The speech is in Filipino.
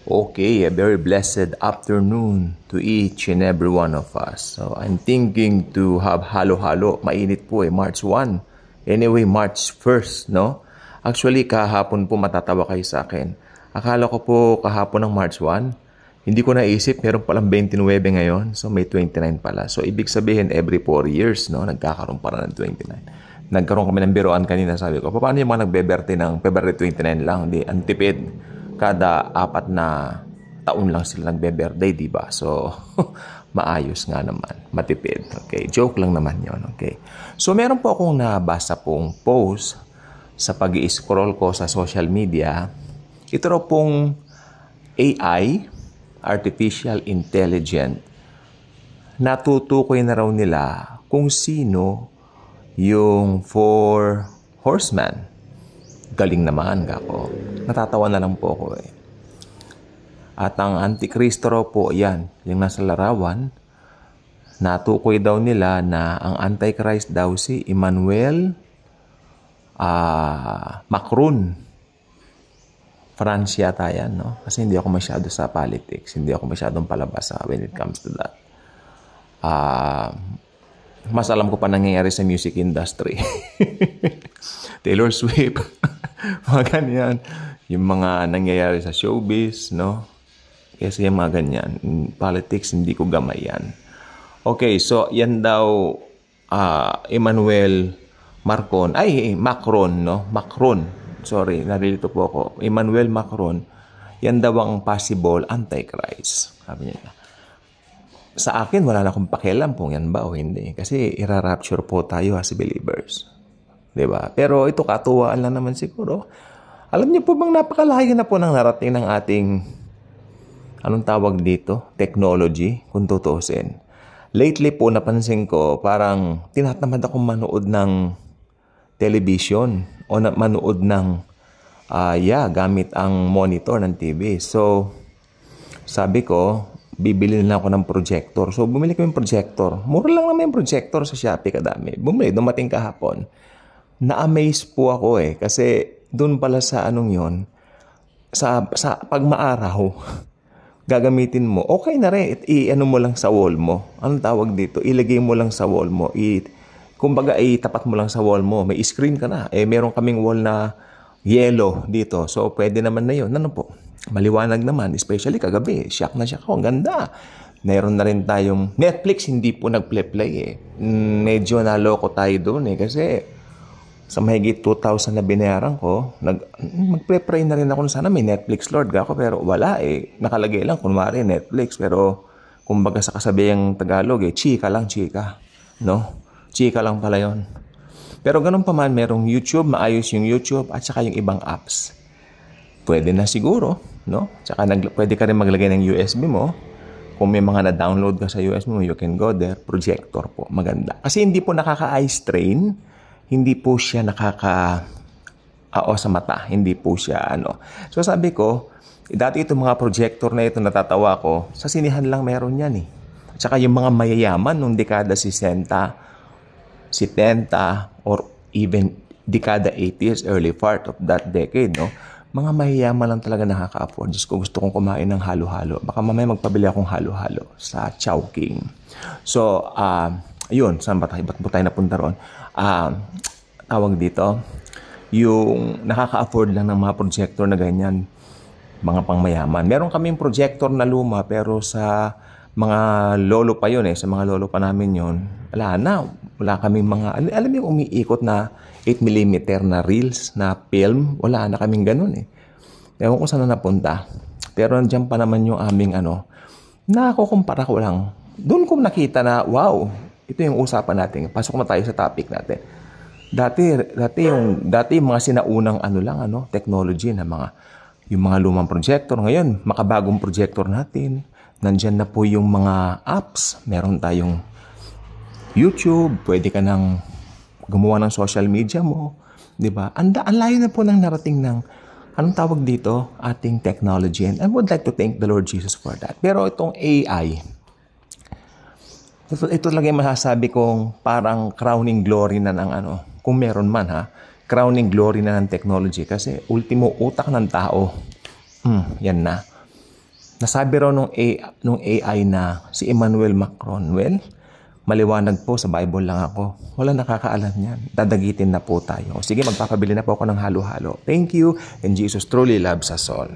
Okay, a very blessed afternoon to each and every one of us. So, I'm thinking to have halo-halo. Mainit po March 1. Anyway, March 1st, no? Actually, kahapon po matatawa kayo sa akin. Akala ko po kahapon ng March 1. Hindi ko naisip, meron palang 29 ngayon. So, may 29 pala. So, ibig sabihin, every 4 years, no? Nagkakaroon para ng 29. Nagkaroon kami ng biroan kanina, sabi ko. Paano yung mga nagbe-birthday ng February 29 lang? Di, antipid. Kada 4 na taon lang sila nagbe-birthday, di ba? So, maayos nga naman. Matipid. Okay, joke lang naman yon. Okay. So, meron po akong nabasa pong post sa pag-i-scroll ko sa social media. Ito raw pong AI, Artificial Intelligence. Natutukoy na raw nila kung sino yung 4 horsemen. Galing naman ako. Natatawa na lang po ako At ang Antikristo raw po, yan, yung nasa larawan, natukoy daw nila na ang Antichrist daw si Emmanuel Macron. France yata yan, no? Kasi hindi ako masyado sa politics. Hindi ako masyadong palabas when it comes to that. Mas alam ko pa nangyayari sa music industry. Taylor Swift. Mga ganyan. Yung mga nangyayari sa showbiz, no? Kasi yung mga ganyan. Politics, hindi ko gamay yan. Okay, so yan daw Emmanuel Macron. Macron, no? Macron. Sorry, narilito po ako. Emmanuel Macron. Yan daw ang possible Antichrist. Sabi niya. Sa akin, wala na akong pakialam kung yan ba o hindi. Kasi ira-rapture po tayo as believers. Diba? Pero ito, katuwaan lang naman siguro. Alam niyo po bang napakalayo na po ng narating ng ating, anong tawag dito? Technology, kung tutuusin. Lately po, napansin ko, parang tinatamad akong manood ng television o manood ng, gamit ang monitor ng TV. So, sabi ko, bibili na ako ng projector. So, bumili ko yung projector. Mura lang naman yung projector sa Shopee, kadami. Bumili, dumating kahapon. Na-amaze po ako kasi doon pala sa anong yon, sa pag maaraw, gagamitin mo, okay na rin, i-ano mo lang sa wall mo. Anong tawag dito? Ilagay mo lang sa wall mo. Kumbaga, tapat mo lang sa wall mo. May screen ka na. Meron kaming wall na yellow dito. So, pwede naman na yun. Ano po? Maliwanag naman. Especially kagabi. Shock na shock ako. Ang ganda. Mayroon na rin tayong Netflix. Hindi po nag-play. Medyo naloko tayo doon Kasi sa mahigit 2,000 na binayaran ko, mag-pray na rin ako na sana may Netflix Lord ako. Pero wala Nakalagay lang. Kunwari Netflix. Pero kumbaga sa kasabihang Tagalog chika lang chika. No? Chika lang pala yon. Pero ganun pa man, merong YouTube, maayos yung YouTube at saka yung ibang apps. Pwede na siguro, no? Tsaka pwede ka rin maglagay ng USB mo. Kung may mga na-download ka sa USB mo, you can go there. Projector po, maganda. Kasi hindi po nakaka-eye strain, hindi po siya sa mata, hindi po siya So sabi ko, dati itong mga projector na ito natatawa ko, sa sinihan lang meron yan Tsaka yung mga mayayaman nung dekada 60, 70 or even dekada 80s, early part of that decade, no? Mga mayayaman lang talaga nakaka-afford. Diyos ko, gusto kong kumain ng halo-halo. Baka mamaya magpabili akong halo-halo sa Chowking. So, yun, saan ba tayo? Ba't tayo napunta roon? Tawag dito, yung nakaka-afford lang ng mga projector na ganyan, mga pangmayaman. Meron kaming projector na luma, pero sa mga lolo pa yun sa mga lolo pa namin yun, wala kaming mga, alam yung umiikot na 8mm na reels, na film, wala na kaming ganun Ewan ko saan na napunta. Pero nandiyan pa naman yung aming nakukumpara ko lang. Doon ko nakita na, wow, ito yung usapan natin. Pasok na tayo sa topic natin. Dati yung mga sinaunang technology na yung mga lumang projector. Ngayon, makabagong projector natin. Nandyan na po yung mga apps. Meron tayong YouTube. Pwede ka nang gumawa ng social media mo. Diba? Ang layo na po ng narating ng, anong tawag dito? Ating technology. And I would like to thank the Lord Jesus for that. Pero itong AI, ito lang yung masasabi kong parang crowning glory na ng kung meron man crowning glory na ng technology. Kasi ultimo utak ng tao, yan na. Nasabi raw nung AI na si Emmanuel Macron, well, maliwanag po, sa Bible lang ako. Wala nakakaalam yan. Dadagitin na po tayo. Sige, magpapabili na po ako ng halo-halo. Thank you, and Jesus truly loves us all.